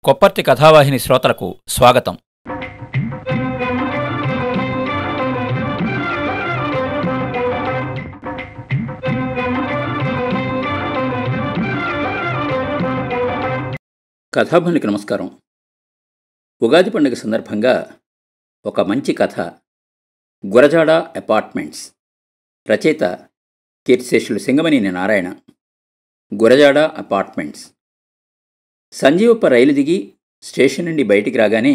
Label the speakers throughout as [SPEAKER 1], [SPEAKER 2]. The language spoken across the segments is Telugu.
[SPEAKER 1] కొప్పర్తి కథావాహిని శ్రోతలకు స్వాగతం. కథాభునికి నమస్కారం. ఉగాది పండుగ సందర్భంగా ఒక మంచి కథ, గురజాడ అపార్ట్మెంట్స్. రచయిత కీర్తిశేషులు సింగమనేని నారాయణ. గురజాడ అపార్ట్మెంట్స్. సంజీవప్ప రైలు దిగి స్టేషన్ నుండి బయటికి రాగానే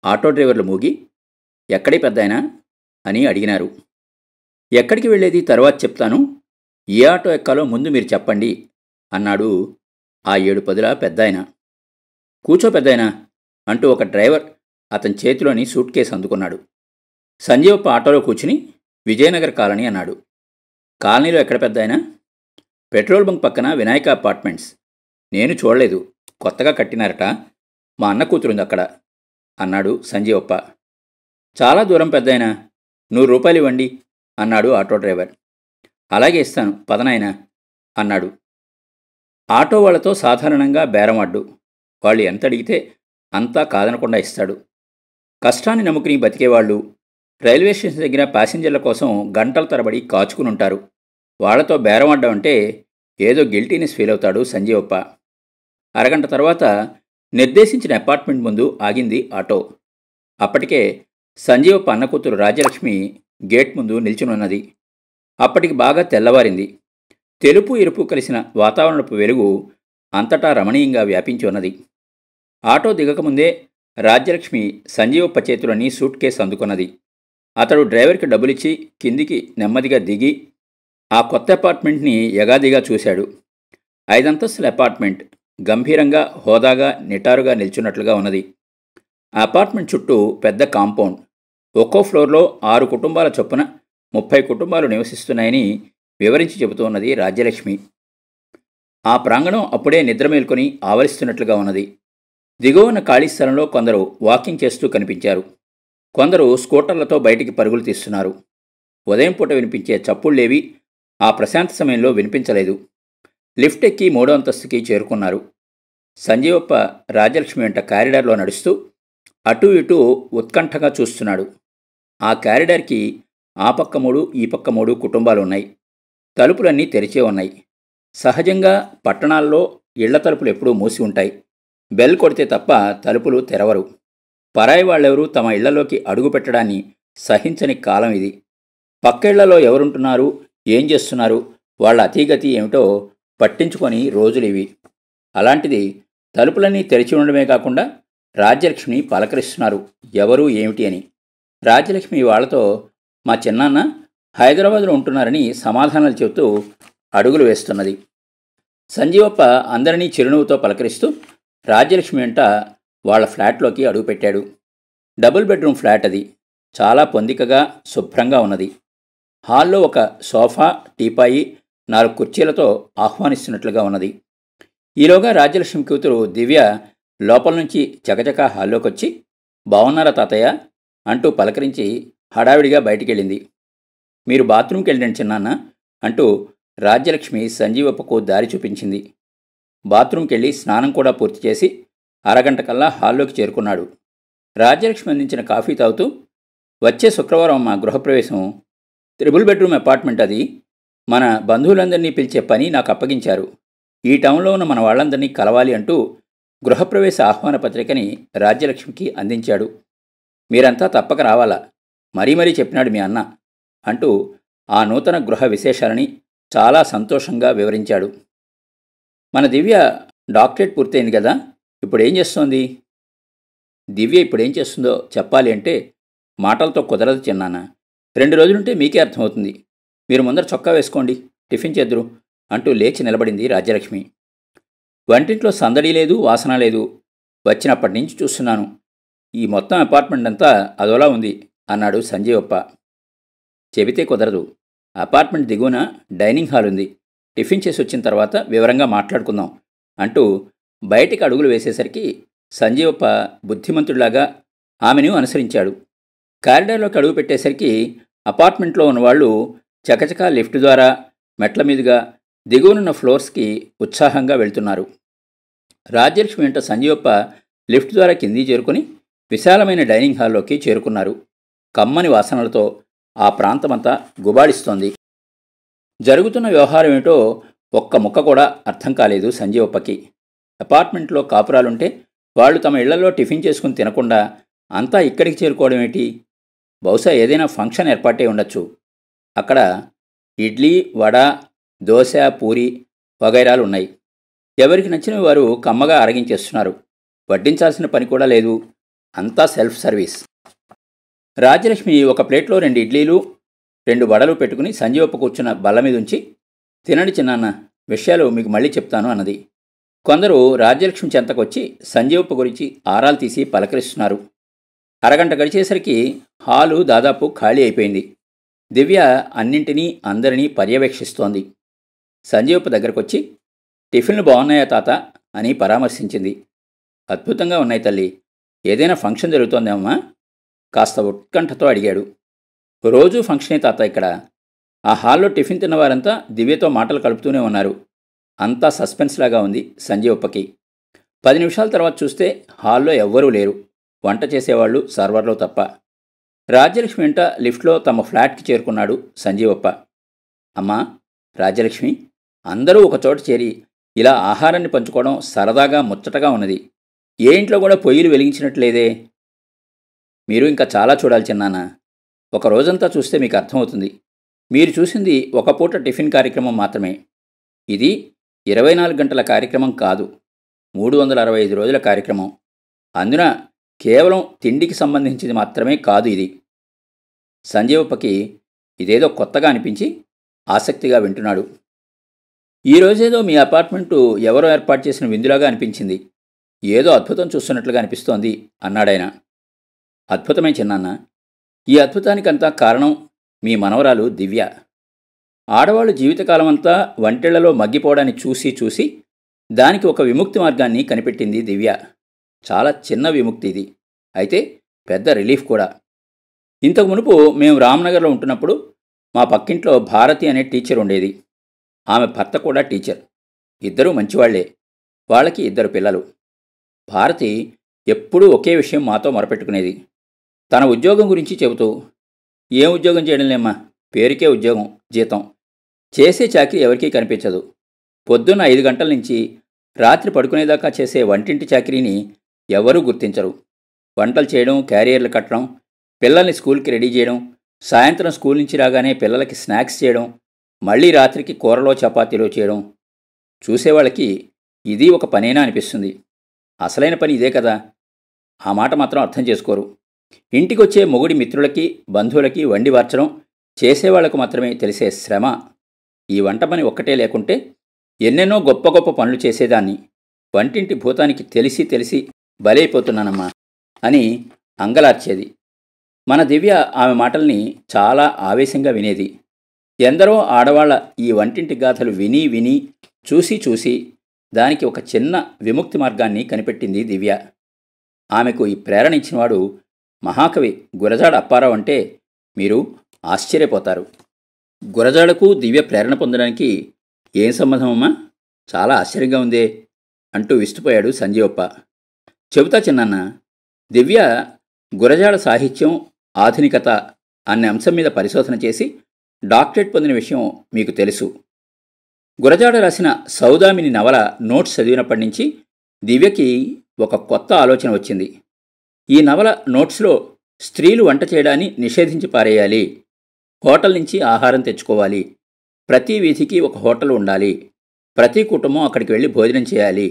[SPEAKER 1] ఆటో డ్రైవర్లు మూగి, ఎక్కడి పెద్దాయనా అని అడిగినారు. ఎక్కడికి వెళ్ళేది తర్వాత చెప్తాను, ఏ ఆటో ఎక్కాలో ముందు మీరు చెప్పండి అన్నాడు ఆ 7-10 పెద్దాయన. కూర్చో పెద్దాయనా అంటూ ఒక డ్రైవర్ అతని చేతిలోని సూట్ కేసు అందుకున్నాడు. సంజీవప్ప ఆటోలో కూర్చుని విజయనగర్ కాలనీ అన్నాడు. కాలనీలో ఎక్కడ పెద్దాయనా? పెట్రోల్ బంక్ పక్కన వినాయక అపార్ట్మెంట్స్. నేను చూడలేదు, కొత్తగా కట్టినారట, మా అన్న కూతురుంది అక్కడ అన్నాడు సంజీవప్ప. చాలా దూరం పెద్దాయనా, 100 రూపాయలు ఇవ్వండి అన్నాడు ఆటో డ్రైవర్. అలాగే ఇస్తాను పదనాయనా అన్నాడు. ఆటో వాళ్లతో సాధారణంగా బేరమాడ్డు. వాళ్ళు ఎంత అడిగితే అంతా కాదనకుండా ఇస్తాడు. కష్టాన్ని నమ్ముకుని బతికేవాళ్ళు రైల్వే స్టేషన్ దగ్గర ప్యాసింజర్ల కోసం గంటల తరబడి కాచుకునుంటారు. వాళ్లతో బేరమాడ్డం అంటే ఏదో గిల్టీనెస్ ఫీల్ అవుతాడు సంజీవప్ప. అరగంట తర్వాత నిర్దేశించిన అపార్ట్మెంట్ ముందు ఆగింది ఆటో. అప్పటికే సంజీవప్ప అన్న కూతురు రాజ్యలక్ష్మి గేట్ ముందు నిల్చునున్నది. అప్పటికి బాగా తెల్లవారింది. తెలుపు ఎరుపు కలిసిన వాతావరణపు వెలుగు అంతటా రమణీయంగా వ్యాపించి ఉన్నది. ఆటో దిగకముందే రాజ్యలక్ష్మి సంజీవప్ప చేతులని సూట్ కేసు అందుకున్నది. అతడు డ్రైవర్కి డబ్బులిచ్చి కిందికి నెమ్మదిగా దిగి ఆ కొత్త అపార్ట్మెంట్ని యగాదిగా చూశాడు. 5 అంతస్తుల అపార్ట్మెంట్ గంభీరంగా, హోదాగా, నిటారుగా నిల్చున్నట్లుగా ఉన్నది. ఆ అపార్ట్మెంట్ చుట్టూ పెద్ద కాంపౌండ్. ఒక్కో ఫ్లోర్లో 6 కుటుంబాల చొప్పున 30 కుటుంబాలు నివసిస్తున్నాయని వివరించి చెబుతూ ఉన్నది రాజ్యలక్ష్మి. ఆ ప్రాంగణం అప్పుడే నిద్ర మేల్కొని ఆవరిస్తున్నట్లుగా ఉన్నది. దిగువన ఖాళీ స్థలంలో కొందరు వాకింగ్ చేస్తూ కనిపించారు. కొందరు స్కూటర్లతో బయటికి పరుగులు తీస్తున్నారు. ఉదయం పూట వినిపించే చప్పుళ్లేవి ఆ ప్రశాంత సమయంలో వినిపించలేదు. లిఫ్ట్ ఎక్కి 3వ అంతస్తుకి చేరుకున్నారు. సంజీవప్ప రాజ్యలక్ష్మి వెంట కారిడార్లో నడుస్తూ అటూ ఇటూ ఉత్కంఠగా చూస్తున్నాడు. ఆ కారిడార్కి ఆ పక్క 3, ఈ పక్క 3 కుటుంబాలు ఉన్నాయి. తలుపులన్నీ తెరిచే ఉన్నాయి. సహజంగా పట్టణాల్లో ఇళ్ల తలుపులు ఎప్పుడూ మూసి ఉంటాయి. బెల్ కొడితే తప్ప తలుపులు తెరవరు. పరాయి వాళ్ళెవరూ తమ ఇళ్లలోకి అడుగు పెట్టడాన్ని సహించని కాలం ఇది. పక్క ఇళ్లలో ఎవరుంటున్నారు, ఏం చేస్తున్నారు, వాళ్ళ అతీగతి ఏమిటో పట్టించుకొని రోజులివి. అలాంటిది తలుపులన్నీ తెరిచి ఉండడమే కాకుండా రాజ్యలక్ష్మిని పలకరిస్తున్నారు ఎవరు ఏమిటి అని. రాజ్యలక్ష్మి వాళ్లతో మా చిన్నాన్న హైదరాబాద్లో ఉంటున్నారని సమాధానాలు చెబుతూ అడుగులు వేస్తున్నది. సంజీవప్ప అందరినీ చిరునవ్వుతో పలకరిస్తూ రాజ్యలక్ష్మి వెంట వాళ్ల ఫ్లాట్లోకి అడుగుపెట్టాడు. డబుల్ బెడ్రూమ్ ఫ్లాట్ అది. చాలా పొందికగా, శుభ్రంగా ఉన్నది. హాల్లో ఒక సోఫా, టీపాయి, 4 కుర్చీలతో ఆహ్వానిస్తున్నట్లుగా ఉన్నది. ఈలోగా రాజ్యలక్ష్మి కూతురు దివ్య లోపల నుంచి చకచకా హాల్లోకొచ్చి, బావున్నారా తాతయ్య అంటూ పలకరించి హడావిడిగా బయటికెళ్ళింది. మీరు బాత్రూమ్కి వెళ్ళండి చిన్నాన్న అంటూ రాజ్యలక్ష్మి సంజీవప్పకు దారి చూపించింది. బాత్రూమ్కెళ్ళి స్నానం కూడా పూర్తి చేసి అరగంట కల్లా హాల్లోకి చేరుకున్నాడు. రాజ్యలక్ష్మి అందించిన కాఫీ తాగుతూ, వచ్చే శుక్రవారం మా గృహప్రవేశం. 3 బెడ్రూమ్ అపార్ట్మెంట్ అది. మన బంధువులందరినీ పిలిచే పని నాకు అప్పగించారు. ఈ టౌన్లో ఉన్న మన వాళ్ళందరినీ కలవాలి అంటూ గృహప్రవేశ ఆహ్వాన పత్రికని రాజ్యలక్ష్మికి అందించాడు. మీరంతా తప్పక రావాలా, మరీ చెప్పినాడు మీ అన్న అంటూ ఆ నూతన గృహ విశేషాలని చాలా సంతోషంగా వివరించాడు. మన దివ్య డాక్టరేట్ పూర్తయింది కదా, ఇప్పుడేం చేస్తోంది? దివ్య ఇప్పుడేం చేస్తుందో చెప్పాలి అంటే మాటలతో కుదరదు చిన్నాన్న. 2 రోజులుంటే మీకే అర్థమవుతుంది. మీరు ముందర చొక్కా వేసుకోండి, టిఫిన్ చేద్దురు అంటూ లేచి నిలబడింది రాజ్యలక్ష్మి. వంటింట్లో సందడి లేదు, వాసన లేదు. వచ్చినప్పటి నుంచి చూస్తున్నాను. ఈ మొత్తం అపార్ట్మెంట్ అంతా అదోలా ఉంది అన్నాడు సంజీవప్ప. చెబితే కుదరదు. అపార్ట్మెంట్ దిగువన డైనింగ్ హాల్ ఉంది. టిఫిన్ చేసి వచ్చిన తర్వాత వివరంగా మాట్లాడుకుందాం అంటూ బయటికి అడుగులు వేసేసరికి సంజీవప్ప బుద్ధిమంతుడిలాగా ఆమెను అనుసరించాడు. కారిడార్లోకి అడుగు పెట్టేసరికి అపార్ట్మెంట్లో ఉన్నవాళ్లు చకచకా లిఫ్ట్ ద్వారా మెట్ల మీదుగా దిగువనున్న ఫ్లోర్స్కి ఉత్సాహంగా వెళ్తున్నారు. రాజ్యలక్ష్మి వెంట సంజీవప్ప లిఫ్ట్ ద్వారా కిందికి చేరుకుని విశాలమైన డైనింగ్ హాల్లోకి చేరుకున్నారు. కమ్మని వాసనలతో ఆ ప్రాంతమంతా గుబాళిస్తోంది. జరుగుతున్న వ్యవహారం ఏమిటో ఒక్క ముక్క కూడా అర్థం కాలేదు సంజీవప్పకి. అపార్ట్మెంట్లో కాపురాలుంటే వాళ్ళు తమ ఇళ్లలో టిఫిన్ చేసుకుని తినకుండా అంతా ఇక్కడికి చేరుకోవడం ఏంటి? బహుశా ఏదైనా ఫంక్షన్ ఏర్పాటే ఉండొచ్చు. అక్కడ ఇడ్లీ, వడ, దోశ, పూరి వగైరాలు ఉన్నాయి. ఎవరికి నచ్చినవి వారు కమ్మగా అరగించేస్తున్నారు. వడ్డించాల్సిన పని కూడా లేదు. అంతా సెల్ఫ్ సర్వీస్. రాజ్యలక్ష్మి ఒక ప్లేట్లో 2 ఇడ్లీలు 2 వడలు పెట్టుకుని సంజీవప్ప కూర్చున్న బల్ల మీద ఉంచి, తినండి చిన్నాన్న, విషయాలు మీకు మళ్ళీ చెప్తాను అన్నది. కొందరు రాజ్యలక్ష్మి చెంతకొచ్చి సంజీవప్ప గురించి ఆరాలు తీసి పలకరిస్తున్నారు. అరగంట గడిచేసరికి హాలు దాదాపు ఖాళీ అయిపోయింది. దివ్య అన్నింటినీ అందరినీ పర్యవేక్షిస్తోంది. సంజీవప్ప దగ్గరకొచ్చి, టిఫిన్లు బాగున్నాయా తాత అని పరామర్శించింది. అద్భుతంగా ఉన్నాయి తల్లి. ఏదైనా ఫంక్షన్ జరుగుతోందేమమ్మా? కాస్త ఉత్కంఠతో అడిగాడు. రోజూ ఫంక్షనే తాత ఇక్కడ. ఆ హాల్లో టిఫిన్ తిన్నవారంతా దివ్యతో మాటలు కలుపుతూనే ఉన్నారు. అంతా సస్పెన్స్ లాగా ఉంది సంజీవప్పకి. 10 నిమిషాల తర్వాత చూస్తే హాల్లో ఎవ్వరూ లేరు, వంట చేసేవాళ్ళు సర్వర్లో తప్ప. రాజ్యలక్ష్మి వెంట లిఫ్ట్లో తమ ఫ్లాట్కి చేరుకున్నాడు సంజీవప్ప. అమ్మా రాజ్యలక్ష్మి, అందరూ ఒకచోట చేరి ఇలా ఆహారాన్ని పంచుకోవడం సరదాగా ముచ్చటగా ఉన్నది. ఏ ఇంట్లో కూడా పొయ్యిలు వెలిగించినట్లేదే. మీరు ఇంకా చాలా చూడాలి చిన్నాన్న. ఒక రోజంతా చూస్తే మీకు అర్థమవుతుంది. మీరు చూసింది ఒక పూట టిఫిన్ కార్యక్రమం మాత్రమే. ఇది 24 గంటల కార్యక్రమం కాదు, 365 రోజుల కార్యక్రమం. అందున కేవలం తిండికి సంబంధించింది మాత్రమే కాదు ఇది. సంజీవప్పకి ఇదేదో కొత్తగా అనిపించి ఆసక్తిగా వింటున్నాడు. ఈరోజేదో మీ అపార్ట్మెంటు ఎవరో ఏర్పాటు చేసిన విందులాగా అనిపించింది. ఏదో అద్భుతం చూస్తున్నట్లుగా అనిపిస్తోంది అన్నాడాయన. అద్భుతమే చిన్నాన్న. ఈ అద్భుతానికంతా కారణం మీ మనవరాలు దివ్య. ఆడవాళ్ళు జీవితకాలమంతా వంటెళ్లలో మగ్గిపోవడాన్ని చూసి చూసి దానికి ఒక విముక్తి మార్గాన్ని కనిపెట్టింది దివ్య. చాలా చిన్న విముక్తి ఇది, అయితే పెద్ద రిలీఫ్ కూడా. ఇంతకు మునుపు మేము రామ్నగర్లో ఉంటున్నప్పుడు మా పక్కింట్లో భారతి అనే టీచర్ ఉండేది. ఆమె భర్త కూడా టీచర్. ఇద్దరూ మంచివాళ్లే. వాళ్ళకి 2 పిల్లలు. భారతి ఎప్పుడూ ఒకే విషయం మాతో మొరపెట్టుకునేది. తన ఉద్యోగం గురించి చెబుతూ, ఏం ఉద్యోగం చేయడంలేమ్మా, పేరుకే ఉద్యోగం, జీతం. చేసే చాకరీ ఎవరికీ కనిపించదు. పొద్దున్న 5 గంటల నుంచి రాత్రి పడుకునేదాకా చేసే వంటింటి చాకరీని ఎవరూ గుర్తించరు. వంటలు చేయడం, క్యారియర్లు కట్టడం, పిల్లల్ని స్కూల్కి రెడీ చేయడం, సాయంత్రం స్కూల్ నుంచి రాగానే పిల్లలకి స్నాక్స్ చేయడం, మళ్ళీ రాత్రికి కూరలో చపాతీలో చేయడం. చూసేవాళ్ళకి ఇది ఒక పనేనా అనిపిస్తుంది. అసలైన పని ఇదే కదా. ఆ మాట మాత్రం అర్థం చేసుకోరు. ఇంటికొచ్చే మొగుడి మిత్రులకి, బంధువులకి వండి వార్చడం చేసేవాళ్లకు మాత్రమే తెలిసే శ్రమ. ఈ వంట పని ఒక్కటే లేకుంటే ఎన్నెన్నో గొప్ప గొప్ప పనులు చేసేదాన్ని. వంటింటి భూతానికి తెలిసి తెలిసి బలైపోతున్నానమ్మా అని అంగలార్చేది. మన దివ్య ఆమె మాటల్ని చాలా ఆవేశంగా వినేది. ఎందరో ఆడవాళ్ల ఈ వంటింటి గాథలు విని విని చూసి చూసి దానికి ఒక చిన్న విముక్తి మార్గాన్ని కనిపెట్టింది దివ్య. ఆమెకు ఈ ప్రేరణ ఇచ్చినవాడు మహాకవి గురజాడ అప్పారావు అంటే మీరు ఆశ్చర్యపోతారు. గురజాడకు దివ్య ప్రేరణ పొందడానికి ఏం సంబంధమమ్మా? చాలా ఆశ్చర్యంగా ఉందే అంటూ విస్తుపోయాడు సంజీవప్ప. చెబుతా చిన్నాన్న. దివ్య గురజాడ సాహిత్యం, ఆధునికత అనే అంశం మీద పరిశోధన చేసి డాక్టరేట్ పొందిన విషయం మీకు తెలుసు. గురజాడ రాసిన సౌదామిని నవల నోట్స్ చదివినప్పటి నుంచి దివ్యకి ఒక కొత్త ఆలోచన వచ్చింది. ఈ నవల నోట్స్లో స్త్రీలు వంట చేయడాన్ని నిషేధించి పారేయాలి, హోటల్ నుంచి ఆహారం తెచ్చుకోవాలి, ప్రతి వీధికి ఒక హోటల్ ఉండాలి, ప్రతి కుటుంబం అక్కడికి వెళ్ళి భోజనం చేయాలి,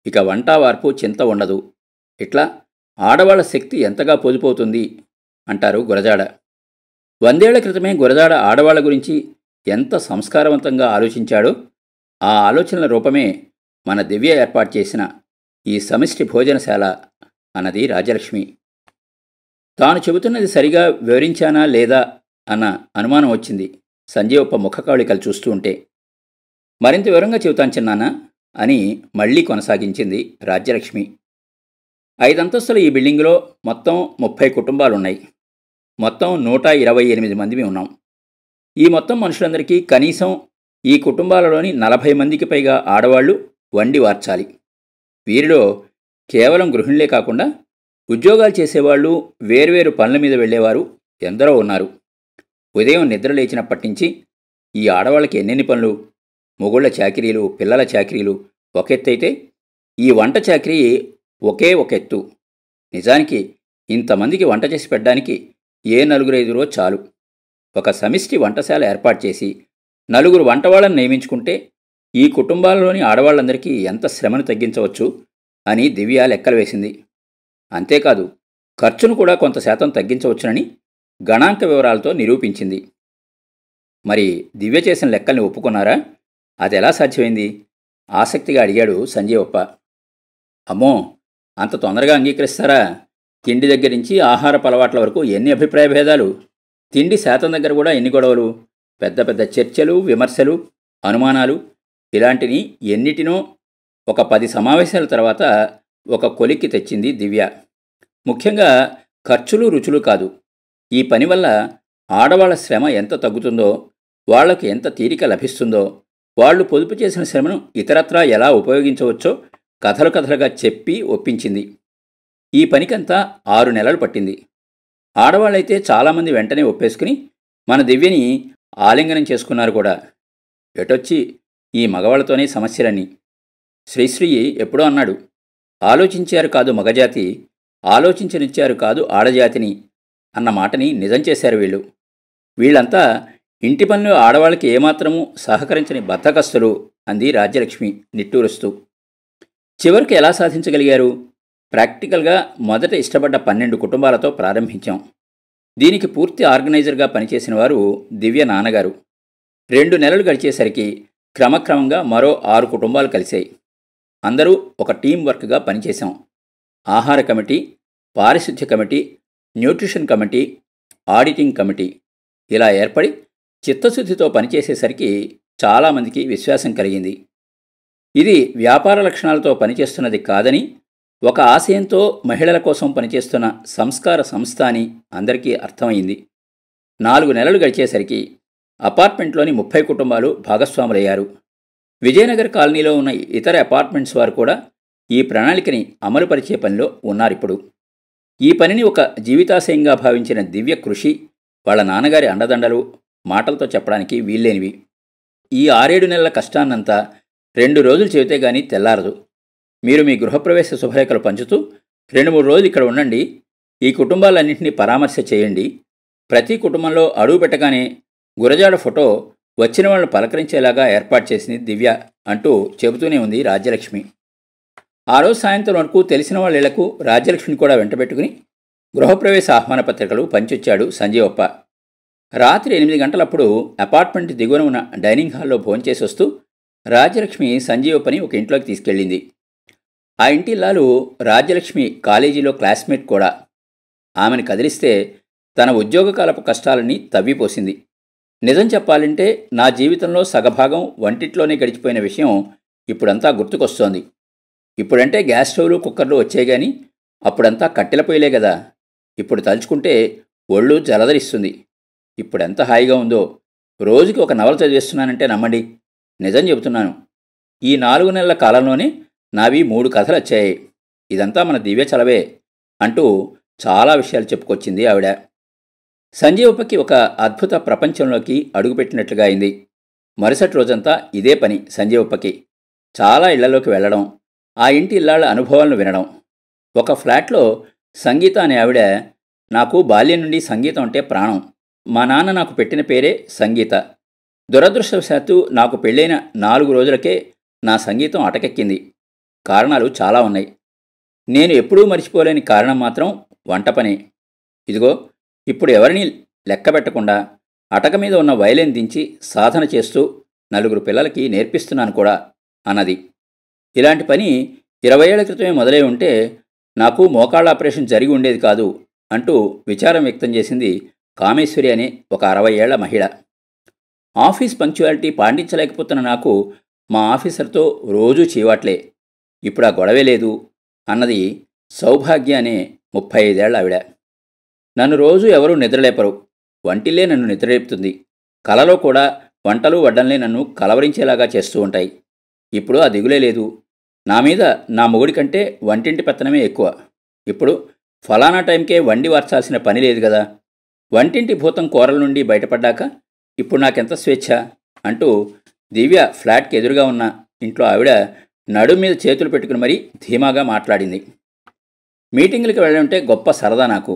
[SPEAKER 1] ఇక వంట వార్పు చింత ఉండదు, ఇట్లా ఆడవాళ్ల శక్తి ఎంతగా పొదిపోతుంది అంటారు గురజాడ. 100 ఏళ్ల క్రితమే గురజాడ ఆడవాళ్ల గురించి ఎంత సంస్కారవంతంగా ఆలోచించాడో ఆ ఆలోచనల రూపమే మన దివ్య ఏర్పాటు చేసిన ఈ సమిష్టి భోజనశాల అన్నది రాజ్యలక్ష్మి. తాను చెబుతున్నది సరిగా వివరించానా లేదా అన్న అనుమానం వచ్చింది సంజీవప్ప ముఖకవళికలు చూస్తూ ఉంటే. మరింత వివరంగా చెబుతాను చిన్నానా అని మళ్లీ కొనసాగించింది రాజ్యలక్ష్మి. 5 అంతస్తుల ఈ బిల్డింగులో మొత్తం 30 కుటుంబాలున్నాయి. మొత్తం 128 మందిమి ఉన్నాం. ఈ మొత్తం మనుషులందరికీ కనీసం ఈ కుటుంబాలలోని 40 మందికి పైగా ఆడవాళ్లు వండి వార్చాలి. వీరిలో కేవలం గృహిణులే కాకుండా ఉద్యోగాలు చేసేవాళ్ళు, వేర్వేరు పనుల మీద వెళ్ళేవారు ఎందరో ఉన్నారు. ఉదయం నిద్ర లేచినప్పటి నుంచి ఈ ఆడవాళ్ళకి ఎన్నెన్ని పనులు! మొగుళ్ల చాకిరీలు, పిల్లల చాకిరీలు ఒక ఎత్తైతే, ఈ వంట చాకిరీ ఒకే ఒక ఎత్తు. నిజానికి ఇంతమందికి వంట చేసి పెట్టడానికి ఏ నలుగురైదురో చాలు. ఒక సమిష్టి వంటశాల ఏర్పాటు చేసి నలుగురు వంటవాళ్ళను నియమించుకుంటే ఈ కుటుంబాలలోని ఆడవాళ్ళందరికీ ఎంత శ్రమను తగ్గించవచ్చు అని దివ్య లెక్కలు వేసింది. అంతేకాదు, ఖర్చును కూడా కొంత శాతం తగ్గించవచ్చునని గణాంక వివరాలతో నిరూపించింది. మరి దివ్య చేసిన లెక్కల్ని ఒప్పుకున్నారా? అదెలా సాధ్యమైంది? ఆసక్తిగా అడిగాడు సంజీవప్ప. అమ్మో, అంత తొందరగా అంగీకరిస్తారా? తిండి దగ్గర నుంచి ఆహారపు అలవాట్ల వరకు ఎన్ని అభిప్రాయ భేదాలు! తిండి శాతం దగ్గర కూడా ఎన్ని గొడవలు! పెద్ద పెద్ద చర్చలు, విమర్శలు, అనుమానాలు. ఇలాంటిని ఎన్నిటినో ఒక 10 సమావేశాల తర్వాత ఒక కొలిక్కి తెచ్చింది దివ్య. ముఖ్యంగా ఖర్చులు, రుచులు కాదు. ఈ పని వల్ల ఆడవాళ్ల శ్రమ ఎంత తగ్గుతుందో, వాళ్లకు ఎంత తీరిక లభిస్తుందో, వాళ్లు పొదుపు చేసిన శ్రమను ఇతరత్రా ఎలా ఉపయోగించవచ్చో కథలు కథలుగా చెప్పి ఒప్పించింది. ఈ పనికంతా 6 నెలలు పట్టింది. ఆడవాళ్ళైతే చాలామంది వెంటనే ఒప్పేసుకుని మన దివ్యని ఆలింగనం చేసుకున్నారు కూడా. ఎటొచ్చి ఈ మగవాళ్లతోనే సమస్యలన్నీ. శ్రీశ్రీ ఎప్పుడో అన్నాడు, ఆలోచించారు కాదు మగజాతి, ఆలోచించనిచ్చారు కాదు ఆడజాతిని అన్న మాటని నిజం చేశారు వీళ్ళు. వీళ్ళంతా ఇంటి పనులు ఆడవాళ్ళకి ఏమాత్రమూ సహకరించని బద్ధకస్తులు అంది రాజ్యలక్ష్మి నిట్టూరుస్తూ. చివరికి ఎలా సాధించగలిగారు? ప్రాక్టికల్గా మొదట ఇష్టపడ్డ 12 కుటుంబాలతో ప్రారంభించాం. దీనికి పూర్తి ఆర్గనైజర్గా పనిచేసిన వారు దివ్య నాన్నగారు. 2 నెలలు గడిచేసరికి క్రమక్రమంగా మరో 6 కుటుంబాలు కలిశాయి. అందరూ ఒక టీం వర్క్గా పనిచేశాం. ఆహార కమిటీ, పారిశుద్ధ్య committee, nutrition committee, auditing committee ఇలా ఏర్పడి చిత్తశుద్ధితో పనిచేసేసరికి చాలామందికి విశ్వాసం కలిగింది. ఇది వ్యాపార లక్షణాలతో పనిచేస్తున్నది కాదని, ఒక ఆశయంతో మహిళల కోసం పనిచేస్తున్న సంస్కార సంస్థ అని అందరికీ అర్థమైంది. 4 నెలలు గడిచేసరికి అపార్ట్మెంట్లోని 30 కుటుంబాలు భాగస్వాములయ్యారు. విజయనగర్ కాలనీలో ఉన్న ఇతర అపార్ట్మెంట్స్ వారు కూడా ఈ ప్రణాళికని అమలుపరిచే పనిలో ఉన్నారిప్పుడు. ఈ పనిని ఒక జీవితాశయంగా భావించిన దివ్య కృషి, వాళ్ళ నాన్నగారి అండదండలు మాటలతో చెప్పడానికి వీల్లేనివి. ఈ 6-7 నెలల కష్టాన్నంతా 2 రోజులు చెబితే గానీ తెల్లారదు. మీరు మీ గృహప్రవేశ శుభలేఖలు పంచుతూ 2-3 రోజులు ఇక్కడ ఉండండి, ఈ కుటుంబాలన్నింటినీ పరామర్శ చేయండి, ప్రతి కుటుంబంలో అడుగు పెట్టగానే గురజాడ ఫోటో వచ్చిన వాళ్ళని పలకరించేలాగా ఏర్పాటు చేసింది దివ్య అంటూ చెబుతూనే ఉంది రాజ్యలక్ష్మి. ఆ రోజు సాయంత్రం వరకు తెలిసిన వాళ్ళ ఇళ్లకు రాజ్యలక్ష్మిని కూడా వెంటబెట్టుకుని గృహప్రవేశ ఆహ్వాన పత్రికలు పంచొచ్చాడు సంజీవప్ప. రాత్రి 8 గంటలప్పుడు అపార్ట్మెంట్ దిగువన ఉన్న డైనింగ్ హాల్లో భోంచేసి వస్తూ రాజ్యలక్ష్మి సంజీవప్పని ఒక ఇంట్లోకి తీసుకెళ్ళింది. ఆ ఇంటి ఇల్లాలు రాజ్యలక్ష్మి కాలేజీలో క్లాస్మేట్ కూడా. ఆమెను కదిలిస్తే తన ఉద్యోగకాలపు కష్టాలన్నీ తవ్విపోసింది. నిజం చెప్పాలంటే నా జీవితంలో సగభాగం వంటిట్లోనే గడిచిపోయిన విషయం ఇప్పుడంతా గుర్తుకొస్తోంది. ఇప్పుడంటే గ్యాస్ స్టవ్లు, కుక్కర్లు వచ్చాయి గాని అప్పుడంతా కట్టెల పొయ్యిలే కదా. ఇప్పుడు తలుచుకుంటే ఒళ్ళు జలధరిస్తుంది. ఇప్పుడెంత హాయిగా ఉందో. రోజుకి ఒక నవల చదివేస్తున్నానంటే నమ్మండి. నిజం చెబుతున్నాను. ఈ 4 నెలల కాలంలోనే నావి 3 కథలు వచ్చాయి. ఇదంతా మన దివ్య చలవే అంటూ చాలా విషయాలు చెప్పుకొచ్చింది ఆవిడ. సంజీవప్పకి ఒక అద్భుత ప్రపంచంలోకి అడుగుపెట్టినట్లుగా అయింది. మరుసటి రోజంతా ఇదే పని సంజీవప్పకి. చాలా ఇళ్లలోకి వెళ్లడం, ఆ ఇంటి ఇళ్లాళ్ల అనుభవాలను వినడం. ఒక ఫ్లాట్లో సంగీత అనే ఆవిడ, నాకు బాల్యం నుండి సంగీతం అంటే ప్రాణం. మా నాన్న నాకు పెట్టిన పేరే సంగీత. దురదృష్టవశాత్తు నాకు పెళ్ళైన 4 రోజులకే నా సంగీతం అటకెక్కింది. కారణాలు చాలా ఉన్నాయి. నేను ఎప్పుడూ మర్చిపోలేని కారణం మాత్రం వంట పనే. ఇదిగో ఇప్పుడు ఎవరిని లెక్క పెట్టకుండా అటక మీద ఉన్న వైలిన్ దించి సాధన చేస్తూ 4 పిల్లలకి నేర్పిస్తున్నాను కూడా అన్నది. ఇలాంటి పని 20 ఏళ్ల క్రితమే మొదలై ఉంటే నాకు మోకాళ్ళ ఆపరేషన్ జరిగి ఉండేది కాదు అంటూ విచారం వ్యక్తం చేసింది కామేశ్వరి అనే ఒక 60 ఏళ్ల మహిళ. ఆఫీస్ పంక్చువాలిటీ పాటించలేకపోతున్న నాకు మా ఆఫీసర్తో రోజూ చీవాట్లే. ఇప్పుడు ఆ గొడవే లేదు అన్నది సౌభాగ్య అనే 35 ఏళ్ల ఆవిడ. నన్ను రోజు ఎవరూ నిద్రలేపరు. వంటిల్లే నన్ను నిద్రలేపుతుంది. కలలో కూడా వంటలు వడ్డల్నే నన్ను కలవరించేలాగా చేస్తూ ఉంటాయి. ఇప్పుడు ఆ దిగులే లేదు. నా మీద నా మొగుడి కంటే వంటింటి పెత్తనమే ఎక్కువ. ఇప్పుడు ఫలానా టైంకే వండి వార్చాల్సిన పని లేదు కదా. వంటింటి భూతం కూరల నుండి బయటపడ్డాక ఇప్పుడు నాకెంత స్వేచ్ఛ అంటూ దివ్య ఫ్లాట్కి ఎదురుగా ఉన్న ఇంట్లో ఆవిడ నడుం మీద చేతులు పెట్టుకుని మరీ ధీమాగా మాట్లాడింది. మీటింగులకి వెళ్ళాలంటే గొప్ప సరదా నాకు.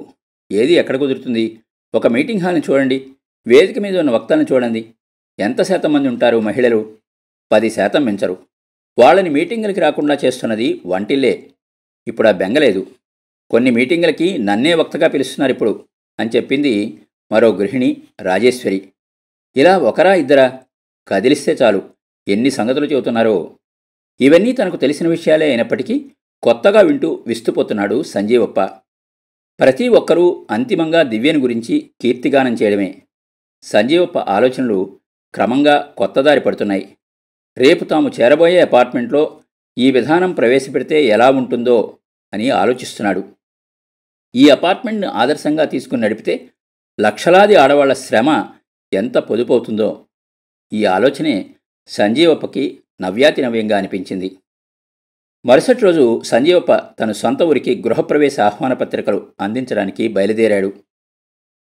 [SPEAKER 1] ఏది ఎక్కడ కుదురుతుంది? ఒక మీటింగ్ హాల్ని చూడండి, వేదిక మీద ఉన్న వక్తల్ని చూడండి. ఎంత శాతం మంది ఉంటారు మహిళలు? 10% మించరు. వాళ్ళని మీటింగులకి రాకుండా చేస్తున్నది వంటిల్లే. ఇప్పుడు ఆ బెంగలేదు. కొన్ని మీటింగులకి నన్నే వక్తగా పిలుస్తున్నారు ఇప్పుడు అని చెప్పింది మరో గృహిణి రాజేశ్వరి. ఇలా ఒకరా ఇద్దరా? కదిలిస్తే చాలు ఎన్ని సంగతులు చెబుతున్నారో. ఇవన్నీ తనకు తెలిసిన విషయాలే అయినప్పటికీ కొత్తగా వింటూ విస్తుపోతున్నాడు సంజీవప్ప. ప్రతి ఒక్కరూ అంతిమంగా దివ్యని గురించి కీర్తిగానం చేయడమే. సంజీవప్ప ఆలోచనలు క్రమంగా కొత్తదారి పడుతున్నాయి. రేపు తాము చేరబోయే అపార్ట్మెంట్లో ఈ విధానం ప్రవేశపెడితే ఎలా ఉంటుందో అని ఆలోచిస్తున్నాడు. ఈ అపార్ట్మెంట్ని ఆదర్శంగా తీసుకుని నడిపితే లక్షలాది ఆడవాళ్ల శ్రమ ఎంత పొదుపవుతుందో. ఈ ఆలోచనే సంజీవప్పకి నవ్యాతి నవ్యంగా అనిపించింది. మరుసటి రోజు సంజీవప్ప తన సొంత ఊరికి గృహప్రవేశ ఆహ్వాన పత్రికలు అందించడానికి బయలుదేరాడు.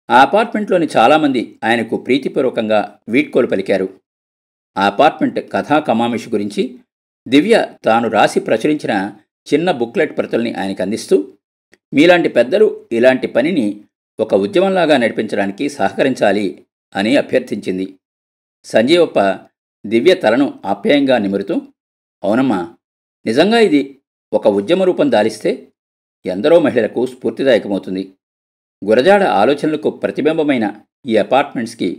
[SPEAKER 1] ఆ అపార్ట్మెంట్లోని చాలామంది ఆయనకు ప్రీతిపూర్వకంగా వీడ్కోలు పలికారు. ఆ అపార్ట్మెంట్ కథా కమామిషి గురించి దివ్య తాను రాసి ప్రచురించిన చిన్న బుక్లెట్ ప్రతుల్ని ఆయనకు అందిస్తూ, మీలాంటి పెద్దలు ఇలాంటి పనిని ఒక ఉద్యమంలాగా నడిపించడానికి సహకరించాలి అని అభ్యర్థించింది. సంజీవప్ప దివ్య తలను ఆప్యాయంగా నిమురుతూ, అవునమ్మా, నిజంగా ఇది ఒక ఉద్యమ రూపం దాలిస్తే ఎందరో మహిళలకు స్ఫూర్తిదాయకమవుతుంది. గురజాడ ఆలోచనలకు ప్రతిబింబమైన ఈ అపార్ట్మెంట్స్కి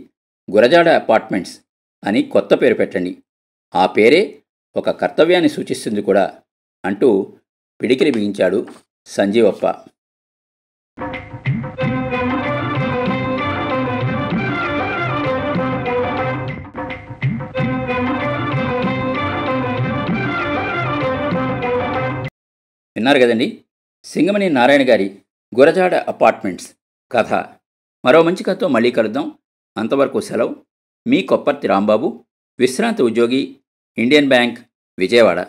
[SPEAKER 1] గురజాడ అపార్ట్మెంట్స్ అని కొత్త పేరు పెట్టండి. ఆ పేరే ఒక కర్తవ్యాన్ని సూచిస్తుంది కూడా అంటూ పిడికిలి బిగించాడు సంజీవప్ప. విన్నారు కదండి, సింగమణి నారాయణ గారి గురజాడ అపార్ట్మెంట్స్ కథ. మరో మంచి కథతో మళ్ళీ కలుద్దాం. అంతవరకు సెలవు. మీ కొప్పర్తి రాంబాబు, విశ్రాంతి ఉద్యోగి, ఇండియన్ బ్యాంక్, విజయవాడ.